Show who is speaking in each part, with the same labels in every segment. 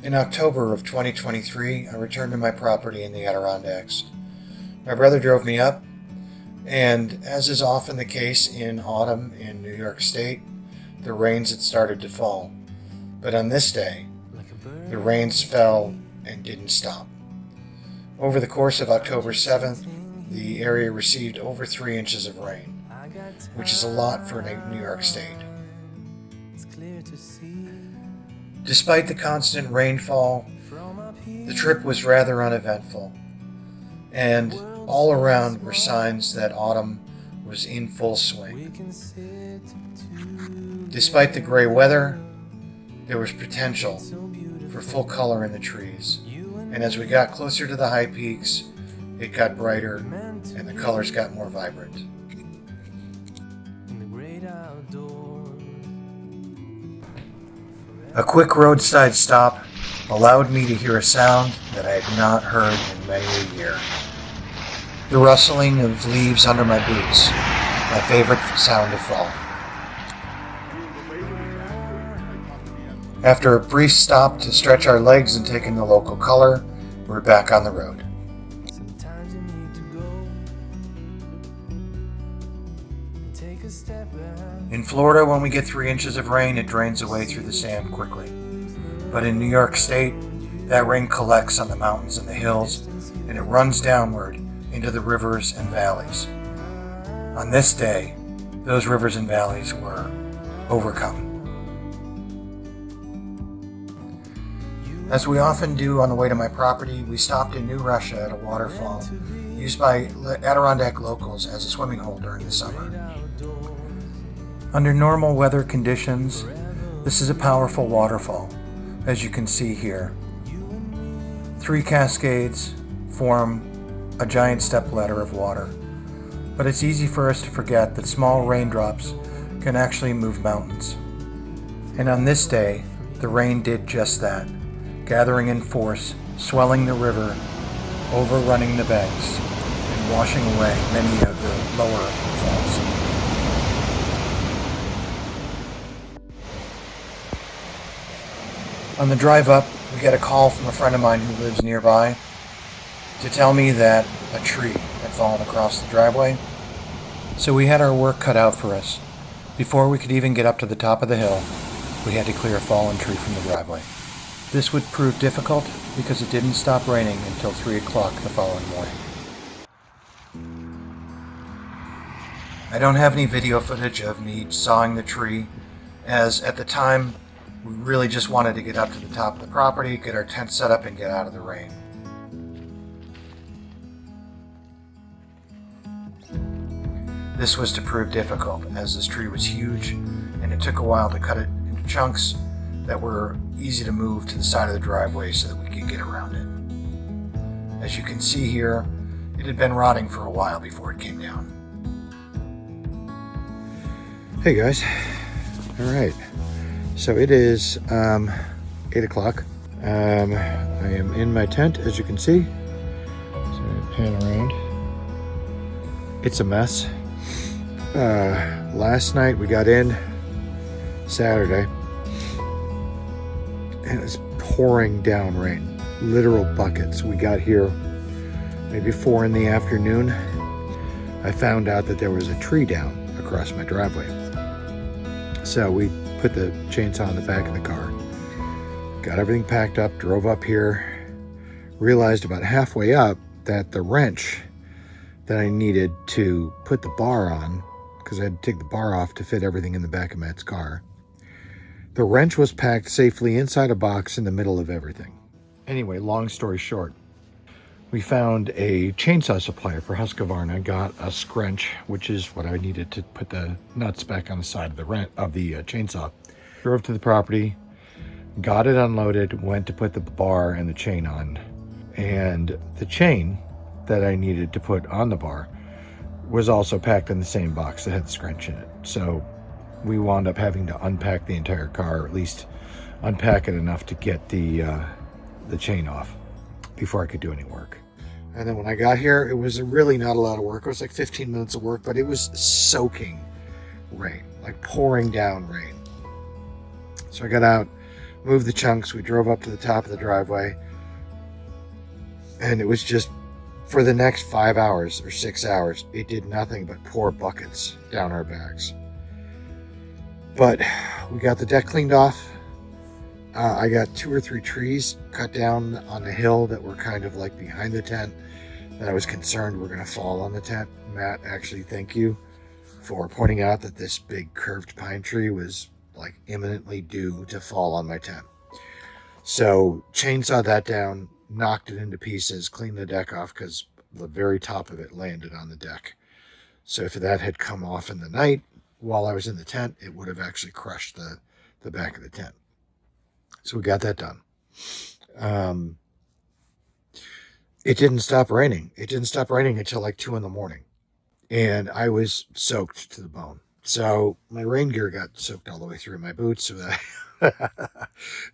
Speaker 1: In October of 2023, I returned to my property in the Adirondacks. My brother drove me up, and as is often the case in autumn in New York State, the rains had started to fall. But on this day, the rains fell and didn't stop. Over the course of October 7th, the area received over 3 inches of rain, which is a lot for New York State. Despite the constant rainfall, the trip was rather uneventful, and all around were signs that autumn was in full swing. Despite the gray weather, there was potential for full color in the trees, and as we got closer to the high peaks, it got brighter and the colors got more vibrant. A quick roadside stop allowed me to hear a sound that I had not heard in many a year. The rustling of leaves under my boots, my favorite sound of fall. After a brief stop to stretch our legs and take in the local color, we're back on the road. In Florida, when we get 3 inches of rain, it drains away through the sand quickly. But in New York State, that rain collects on the mountains and the hills, and it runs downward into the rivers and valleys. On this day, those rivers and valleys were overcome. As we often do on the way to my property, we stopped in New Russia at a waterfall used by Adirondack locals as a swimming hole during the summer. Under normal weather conditions, this is a powerful waterfall, as you can see here. 3 cascades form a giant stepladder of water, but it's easy for us to forget that small raindrops can actually move mountains. And on this day, the rain did just that, gathering in force, swelling the river, overrunning the banks, and washing away many of the lower falls. On the drive up, we get a call from a friend of mine who lives nearby to tell me that a tree had fallen across the driveway. So we had our work cut out for us. Before we could even get up to the top of the hill, we had to clear a fallen tree from the driveway. This would prove difficult because it didn't stop raining until 3 o'clock the following morning. I don't have any video footage of me sawing the tree, as at the time we really just wanted to get up to the top of the property, get our tent set up, and get out of the rain. This was to prove difficult, as this tree was huge, and it took a while to cut it into chunks that were easy to move to the side of the driveway so that we could get around it. As you can see here, it had been rotting for a while before it came down. Hey guys. Alright. So it is 8 o'clock. I am in my tent, as you can see. So I pan around. It's a mess. Last night we got in Saturday, and it was pouring down rain, literal buckets. We got here maybe 4 in the afternoon. I found out that there was a tree down across my driveway. So we put the chainsaw in the back of the car, got everything packed up, drove up here, realized about halfway up that the wrench that I needed to put the bar on, because I had to take the bar off to fit everything in the back of Matt's car, the wrench was packed safely inside a box in the middle of everything. Anyway, long story short, we found a chainsaw supplier for Husqvarna, got a scrunch, which is what I needed to put the nuts back on the side of the chainsaw. Drove to the property, got it unloaded, went to put the bar and the chain on. And the chain that I needed to put on the bar was also packed in the same box that had the scrunch in it. So we wound up having to unpack the entire car, or at least unpack it enough to get the chain off before I could do any work. And then when I got here, it was really not a lot of work. It was like 15 minutes of work, but it was soaking rain, like pouring down rain. So I got out moved the chunks. We drove up to the top of the driveway, and it was just, for the next 5 hours or 6 hours, it did nothing but pour buckets down our backs. But we got the deck cleaned off. I got 2 or 3 trees cut down on the hill that were kind of like behind the tent that I was concerned were going to fall on the tent. Matt, actually, thank you for pointing out that this big curved pine tree was like imminently due to fall on my tent. So chainsawed that down, knocked it into pieces, cleaned the deck off because the very top of it landed on the deck. So if that had come off in the night while I was in the tent, it would have actually crushed the back of the tent. So we got that done. It didn't stop raining. It didn't stop raining until like 2 a.m. And I was soaked to the bone. So my rain gear got soaked all the way through my boots. So that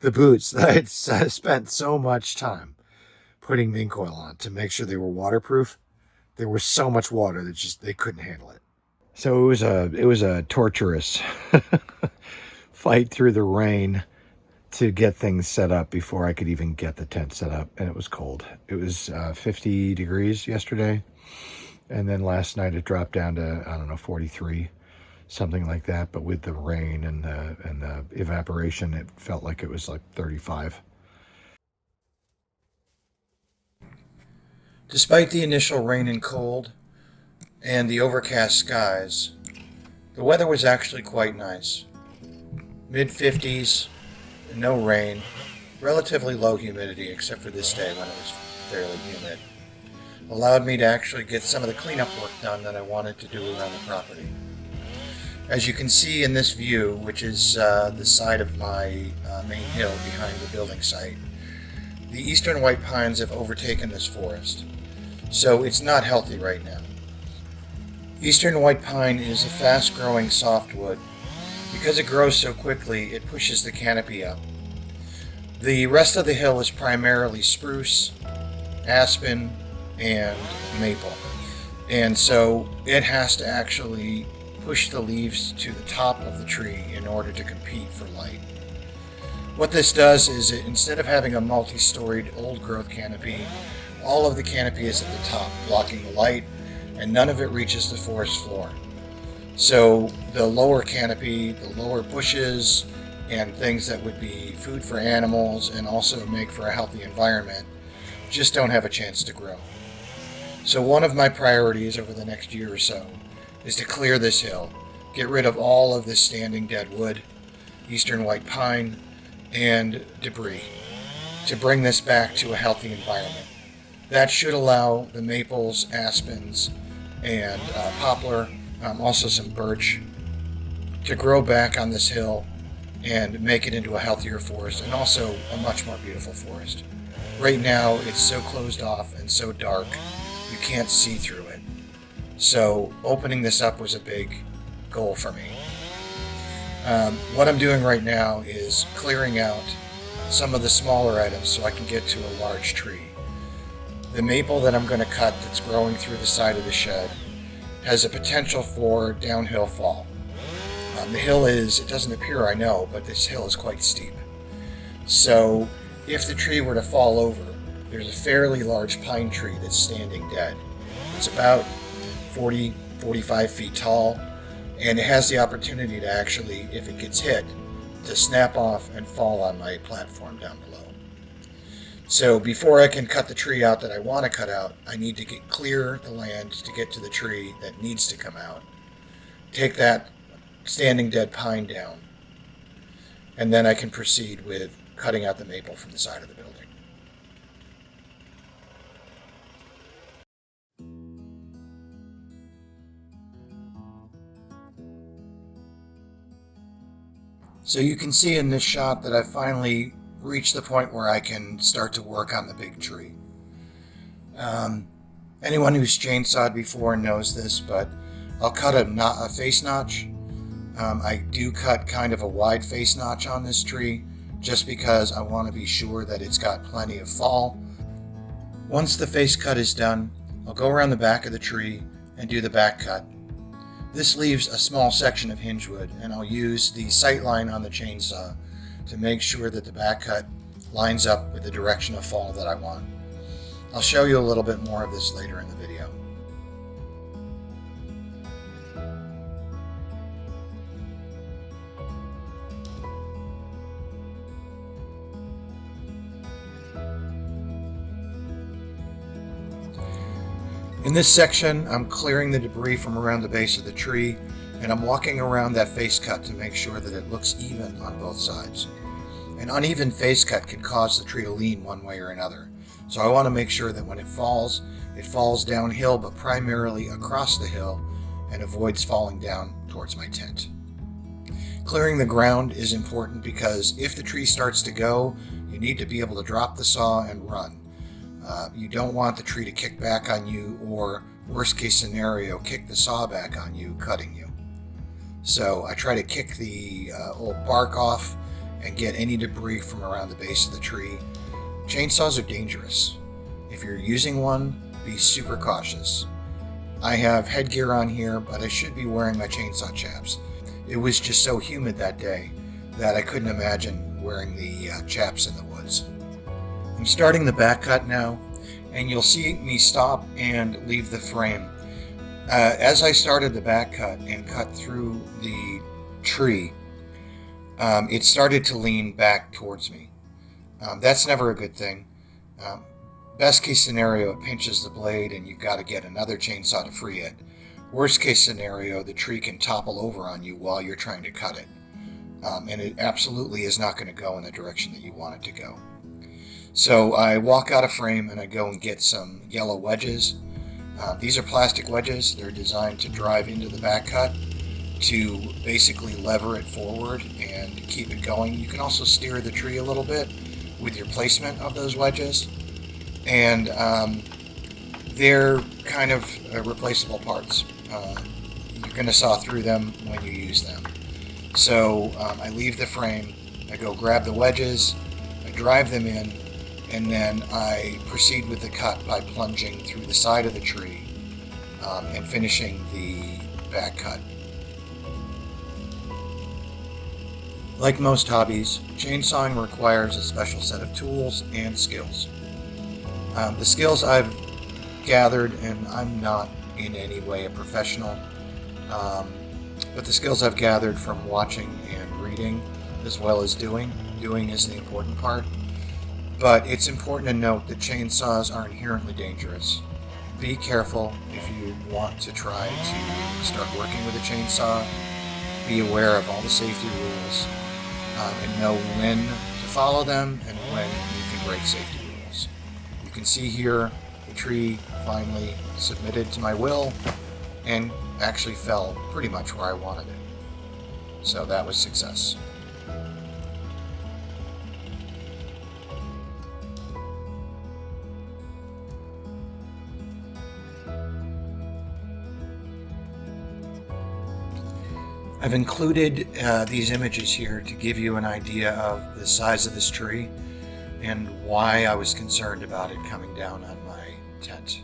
Speaker 1: the boots that I had spent so much time putting mink oil on to make sure they were waterproof, there was so much water that just they couldn't handle it. So it was a torturous fight through the rain to get things set up before I could even get the tent set up. And it was cold. It was 50 degrees yesterday. And then last night it dropped down to, 43, something like that. But with the rain and the evaporation, it felt like it was like 35. Despite the initial rain and cold and the overcast skies, the weather was actually quite nice. Mid-50s, no rain, relatively low humidity except for this day when it was fairly humid. Allowed me to actually get some of the cleanup work done that I wanted to do around the property. As you can see in this view, which is the side of my main hill behind the building site, the eastern white pines have overtaken this forest, so it's not healthy right now. Eastern white pine is a fast-growing softwood. Because it grows so quickly, it pushes the canopy up. The rest of the hill is primarily spruce, aspen, and maple. And so it has to actually push the leaves to the top of the tree in order to compete for light. What this does is instead of having a multi-storied old-growth canopy, all of the canopy is at the top, blocking the light, and none of it reaches the forest floor. So the lower canopy, the lower bushes, and things that would be food for animals and also make for a healthy environment just don't have a chance to grow. So one of my priorities over the next year or so is to clear this hill, get rid of all of this standing dead wood, eastern white pine, and debris to bring this back to a healthy environment. That should allow the maples, aspens, and poplar, also some birch, to grow back on this hill and make it into a healthier forest and also a much more beautiful forest. Right now it's so closed off and so dark you can't see through it. So opening this up was a big goal for me. What I'm doing right now is clearing out some of the smaller items so I can get to a large tree. The maple that I'm going to cut that's growing through the side of the shed has a potential for downhill fall. The hill it doesn't appear, I know, but this hill is quite steep. So if the tree were to fall over, there's a fairly large pine tree that's standing dead. It's about 45 feet tall, and it has the opportunity to actually, if it gets hit, to snap off and fall on my platform down below. So before I can cut the tree out that I want to cut out, I need to clear the land to get to the tree that needs to come out, take that standing dead pine down, and then I can proceed with cutting out the maple from the side of the building. So you can see in this shot that I've finally reached the point where I can start to work on the big tree. Anyone who's chainsawed before knows this, but I'll cut a face notch. I do cut kind of a wide face notch on this tree just because I want to be sure that it's got plenty of fall. Once the face cut is done, I'll go around the back of the tree and do the back cut. This leaves a small section of hinge wood, and I'll use the sight line on the chainsaw to make sure that the back cut lines up with the direction of fall that I want. I'll show you a little bit more of this later in the video. In this section, I'm clearing the debris from around the base of the tree, and I'm walking around that face cut to make sure that it looks even on both sides. An uneven face cut can cause the tree to lean one way or another, so I want to make sure that when it falls downhill, but primarily across the hill, and avoids falling down towards my tent. Clearing the ground is important because if the tree starts to go, you need to be able to drop the saw and run. You don't want the tree to kick back on you, or worst case scenario, kick the saw back on you, cutting you. So I try to kick the old bark off and get any debris from around the base of the tree. Chainsaws are dangerous. If you're using one, be super cautious. I have headgear on here, but I should be wearing my chainsaw chaps. It was just so humid that day that I couldn't imagine wearing the chaps in the woods. I'm starting the back cut now, and you'll see me stop and leave the frame. As I started the back cut and cut through the tree, it started to lean back towards me. That's never a good thing. Best case scenario, it pinches the blade and you've got to get another chainsaw to free it. Worst case scenario, the tree can topple over on you while you're trying to cut it. And it absolutely is not going to go in the direction that you want it to go. So I walk out of frame and I go and get some yellow wedges. These are plastic wedges. They're designed to drive into the back cut to basically lever it forward and keep it going. You can also steer the tree a little bit with your placement of those wedges. And they're kind of replaceable parts. You're going to saw through them when you use them. So I leave the frame, I go grab the wedges, I drive them in, and then I proceed with the cut by plunging through the side of the tree and finishing the back cut. Like most hobbies, chainsawing requires a special set of tools and skills. The skills I've gathered, and I'm not in any way a professional, but the skills I've gathered from watching and reading as well as doing is the important part. But it's important to note that chainsaws are inherently dangerous. Be careful if you want to try to start working with a chainsaw. Be aware of all the safety rules and know when to follow them and when you can break safety rules. You can see here the tree finally submitted to my will and actually fell pretty much where I wanted it. So that was success. I've included these images here to give you an idea of the size of this tree and why I was concerned about it coming down on my tent.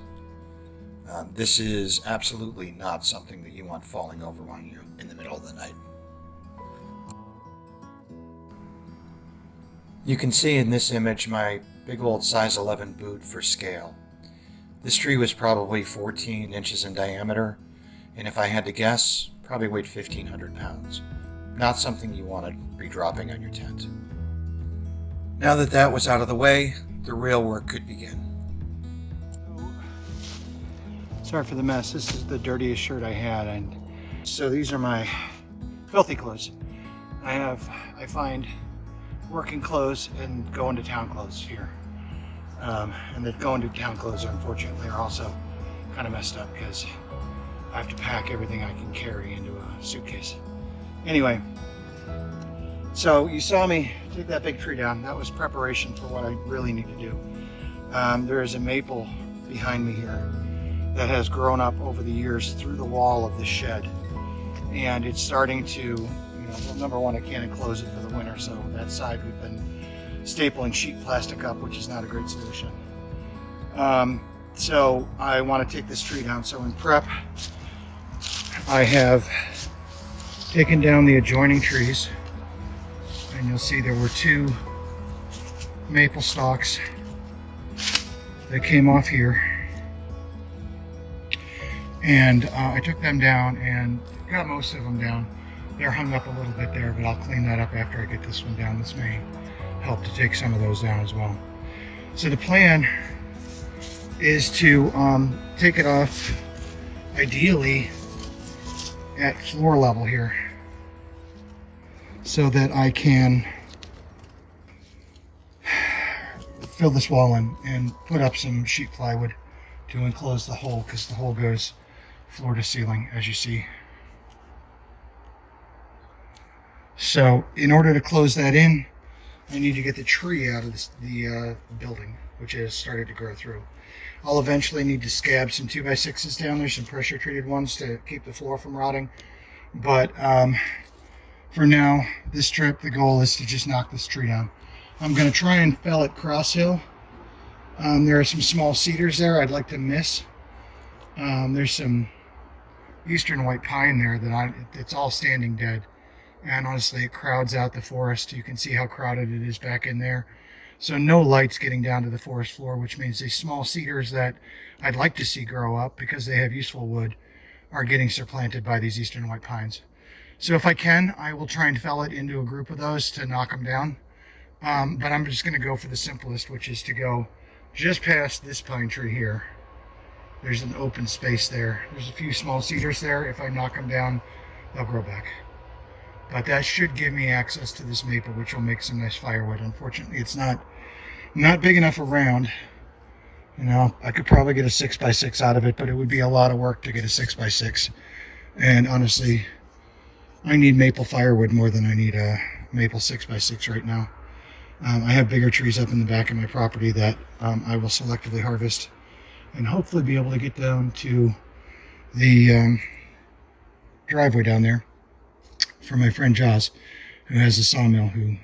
Speaker 1: This is absolutely not something that you want falling over on you in the middle of the night. You can see in this image my big old size 11 boot for scale. This tree was probably 14 inches in diameter, and if I had to guess, probably weighed 1,500 pounds. Not something you want to be dropping on your tent. Now that that was out of the way, the real work could begin.
Speaker 2: Sorry for the mess. This is the dirtiest shirt I had, and so these are my filthy clothes. I find working clothes and going to town clothes here. And the going to town clothes, unfortunately, are also kind of messed up because I have to pack everything I can carry into a suitcase. Anyway, so you saw me take that big tree down. That was preparation for what I really need to do. There is a maple behind me here that has grown up over the years through the wall of the shed. And it's starting to, well, number one, I can't enclose it for the winter, so that side we've been stapling sheet plastic up, which is not a great solution. So I want to take this tree down. So in prep, I have taken down the adjoining trees. I and you'll see there were 2 maple stalks that came off here, and I took them down and got most of them down. They're hung up a little bit there, but I'll clean that up after I get this one down. This may help to take some of those down as well. So the plan is to take it off, ideally at floor level here, so that I can fill this wall in and put up some sheet plywood to enclose the hole, because the hole goes floor to ceiling, as you see. So in order to close that in, I need to get the tree out of the building, which has started to grow through. I'll eventually need to scab some 2x6s down there, some pressure treated ones to keep the floor from rotting. But for now, this trip, the goal is to just knock this tree down. I'm going to try and fell it cross hill. There are some small cedars there I'd like to miss. There's some eastern white pine there that it's all standing dead. And honestly, it crowds out the forest. You can see how crowded it is back in there. So no light's getting down to the forest floor, which means these small cedars that I'd like to see grow up because they have useful wood are getting supplanted by these eastern white pines. So if I can, I will try and fell it into a group of those to knock them down. But I'm just going to go for the simplest, which is to go just past this pine tree here. There's an open space there. There's a few small cedars there. If I knock them down, they'll grow back. But that should give me access to this maple, which will make some nice firewood. Unfortunately, it's not big enough around. You know, I could probably get a 6x6 out of it, but it would be a lot of work to get a 6x6. And honestly, I need maple firewood more than I need a maple 6x6 right now. I have bigger trees up in the back of my property that I will selectively harvest and hopefully be able to get down to the driveway down there for my friend Jaws, who has a sawmill, who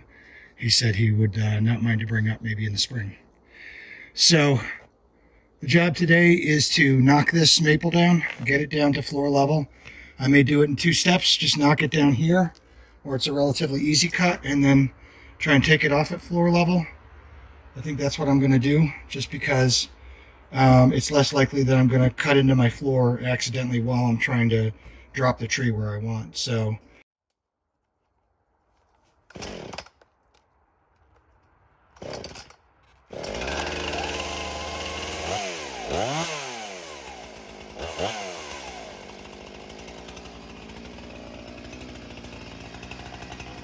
Speaker 2: he said he would not mind to bring up maybe in the spring. So the job today is to knock this maple down, get it down to floor level. I may do it in 2 steps, just knock it down here, where it's a relatively easy cut, and then try and take it off at floor level. I think that's what I'm going to do, just because it's less likely that I'm going to cut into my floor accidentally while I'm trying to drop the tree where I want. So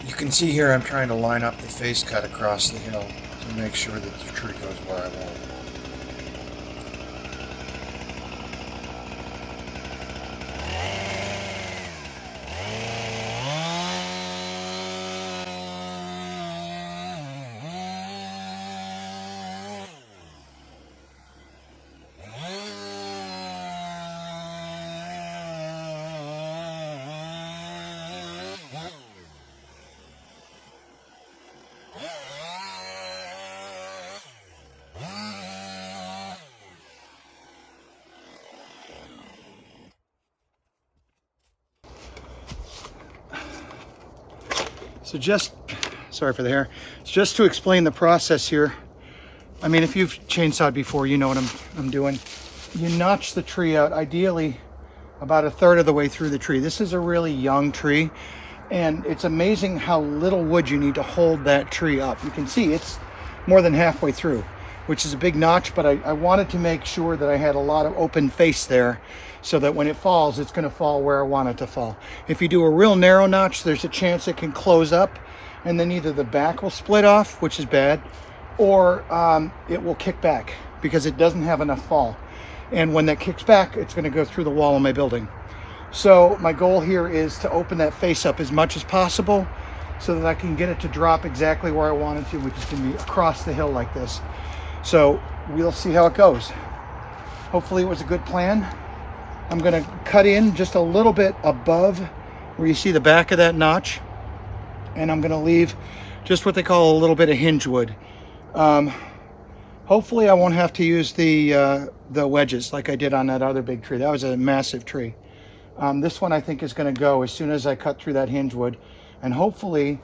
Speaker 2: you can see here I'm trying to line up the face cut across the hill to make sure that the tree goes where I want. So sorry for the hair, just to explain the process here. I mean, if you've chainsawed before, you know what I'm doing. You notch the tree out, ideally about 1/3 of the way through the tree. This is a really young tree, and it's amazing how little wood you need to hold that tree up. You can see it's more than halfway through, which is a big notch, but I wanted to make sure that I had a lot of open face there, so that when it falls, it's going to fall where I want it to fall. If you do a real narrow notch, there's a chance it can close up, and then either the back will split off, which is bad, or it will kick back because it doesn't have enough fall. And when that kicks back, it's going to go through the wall of my building. So my goal here is to open that face up as much as possible so that I can get it to drop exactly where I want it to, which is going to be across the hill like this. So we'll see how it goes. Hopefully it was a good plan. I'm going to cut in just a little bit above where you see the back of that notch, and I'm going to leave just what they call a little bit of hinge wood. Hopefully I won't have to use the wedges like I did on that other big tree. That was a massive tree. This one I think is going to go as soon as I cut through that hinge wood, and hopefully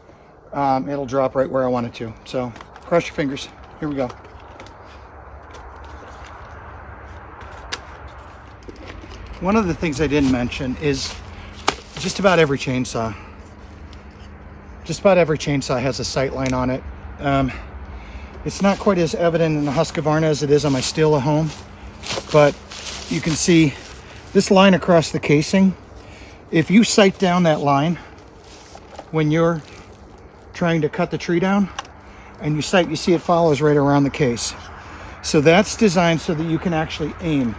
Speaker 2: it'll drop right where I want it to. So cross your fingers. Here we go. One of the things I didn't mention is just about every chainsaw has a sight line on it. It's not quite as evident in the Husqvarna as it is on my Stila home, but you can see this line across the casing. If you sight down that line when you're trying to cut the tree down and you sight, you see it follows right around the case. So that's designed so that you can actually aim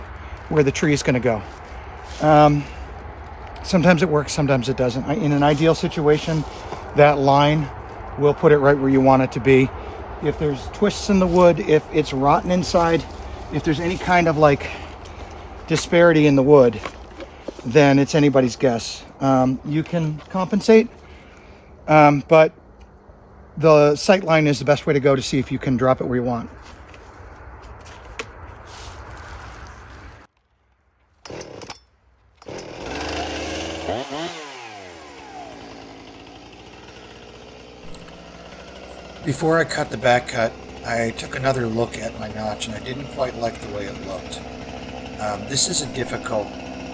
Speaker 2: where the tree is going to go. Sometimes it works, sometimes it doesn't. In an ideal situation, that line will put it right where you want it to be. If there's twists in the wood, if it's rotten inside, if there's any kind of like disparity in the wood, then it's anybody's guess. You can compensate, but the sight line is the best way to go to see if you can drop it where you want. Before I cut the back cut, I took another look at my notch and I didn't quite like the way it looked. This is a difficult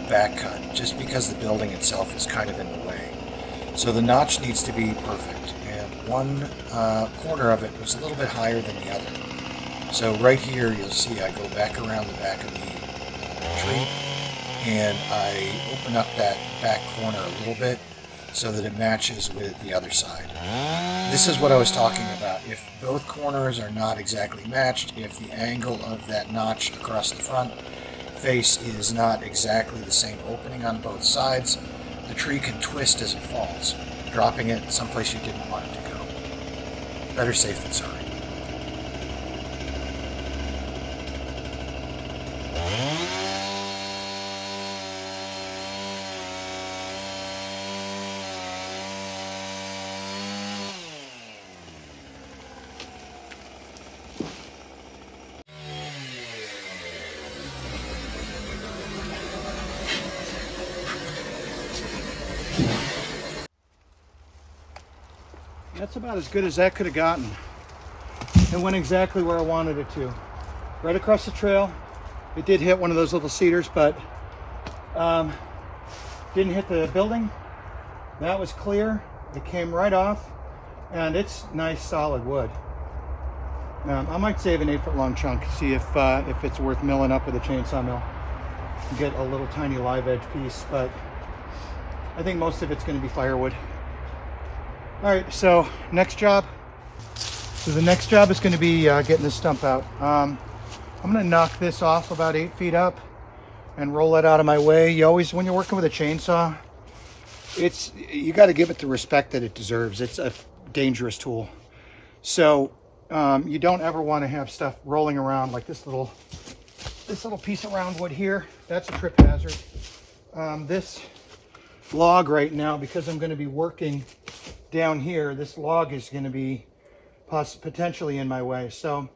Speaker 2: back cut just because the building itself is kind of in the way. So the notch needs to be perfect, and one corner of it was a little bit higher than the other. So right here you'll see I go back around the back of the tree and I open up that back corner a little bit so that it matches with the other side. This is what I was talking about. If both corners are not exactly matched, if the angle of that notch across the front face is not exactly the same opening on both sides, the tree can twist as it falls, dropping it someplace you didn't want it to go. Better safe than sorry. That's about as good as that could have gotten. It went exactly where I wanted it to. Right across the trail. It did hit one of those little cedars, but didn't hit the building. That was clear. It came right off, and it's nice solid wood. I might save an 8-foot long chunk, see if it's worth milling up with a chainsaw mill. Get a little tiny live edge piece, but I think most of it's going to be firewood. All right, so next job. So the next job is going to be getting this stump out. I'm going to knock this off about 8 feet up and roll it out of my way. You always, when you're working with a chainsaw, you got to give it the respect that it deserves. It's a dangerous tool. So you don't ever want to have stuff rolling around like this little piece of round wood here. That's a trip hazard. This log right now, because I'm going to be working down here, this log is going to be potentially in my way. So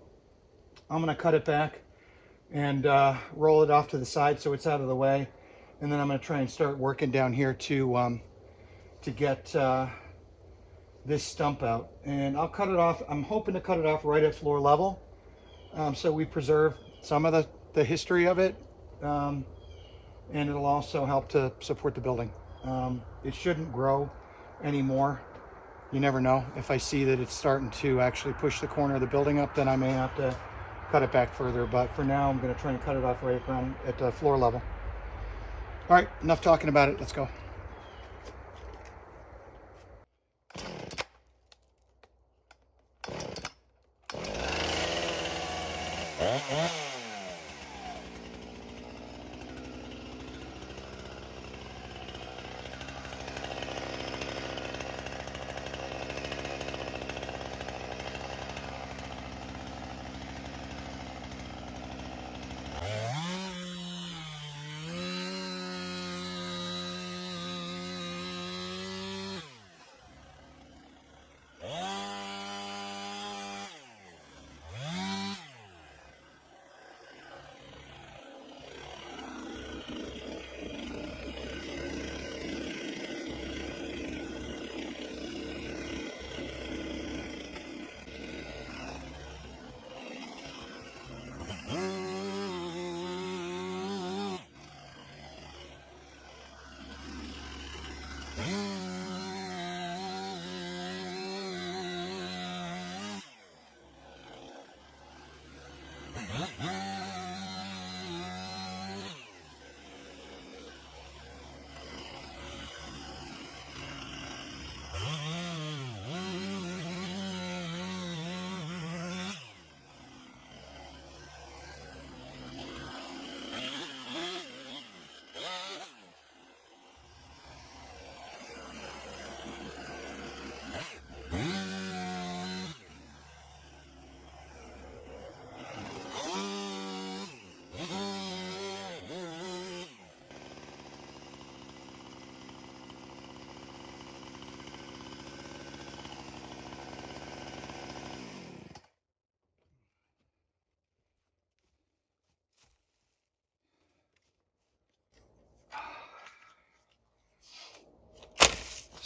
Speaker 2: I'm going to cut it back and roll it off to the side so it's out of the way. And then I'm going to try and start working down here to get this stump out. And I'll cut it off. I'm hoping to cut it off right at floor level, so we preserve some of the history of it, and it'll also help to support the building. It shouldn't grow anymore. You never know. If I see that it's starting to actually push the corner of the building up, then I may have to cut it back further. But for now, I'm going to try and cut it off right around at the floor level. All right, enough talking about it. Let's go.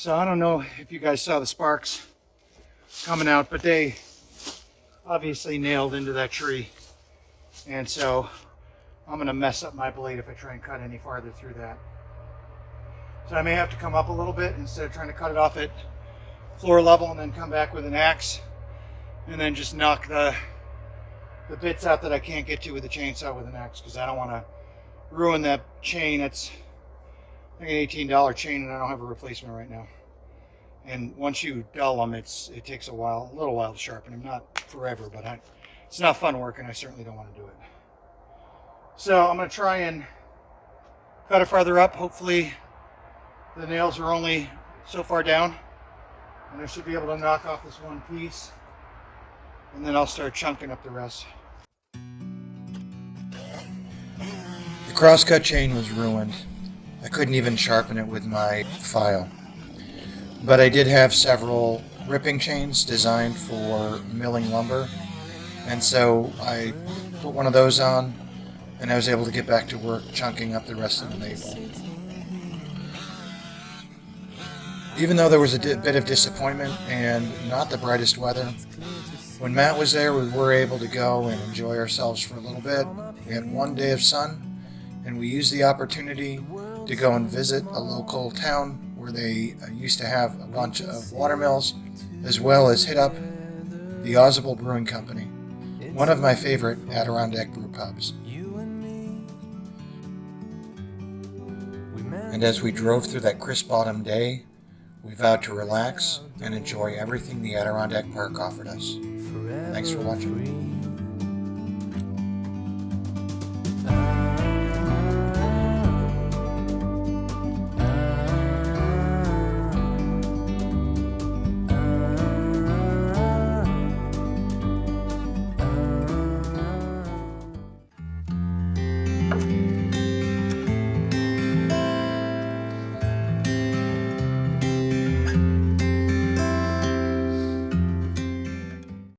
Speaker 2: So I don't know if you guys saw the sparks coming out, but they obviously nailed into that tree. And so I'm going to mess up my blade if I try and cut any farther through that. So I may have to come up a little bit instead of trying to cut it off at floor level and then come back with an axe and then just knock the bits out that I can't get to with the chainsaw with an axe, because I don't want to ruin that chain. It's like an $18 chain and I don't have a replacement right now. And once you dull them, it takes a little while to sharpen them. Not forever, but it's not fun work, and I certainly don't want to do it. So I'm going to try and cut it farther up. Hopefully the nails are only so far down, and I should be able to knock off this one piece, and then I'll start chunking up the rest. The crosscut chain was ruined. I couldn't even sharpen it with my file. But I did have several ripping chains designed for milling lumber, and so I put one of those on, and I was able to get back to work chunking up the rest of the maple. Even though there was a bit of disappointment and not the brightest weather, when Matt was there, we were able to go and enjoy ourselves for a little bit. We had one day of sun, and we used the opportunity to go and visit a local town where they used to have a bunch of watermills, as well as hit up the Ausable Brewing Company, one of my favorite Adirondack brew pubs. And as we drove through that crisp autumn day, we vowed to relax and enjoy everything the Adirondack Park offered us. Thanks for watching.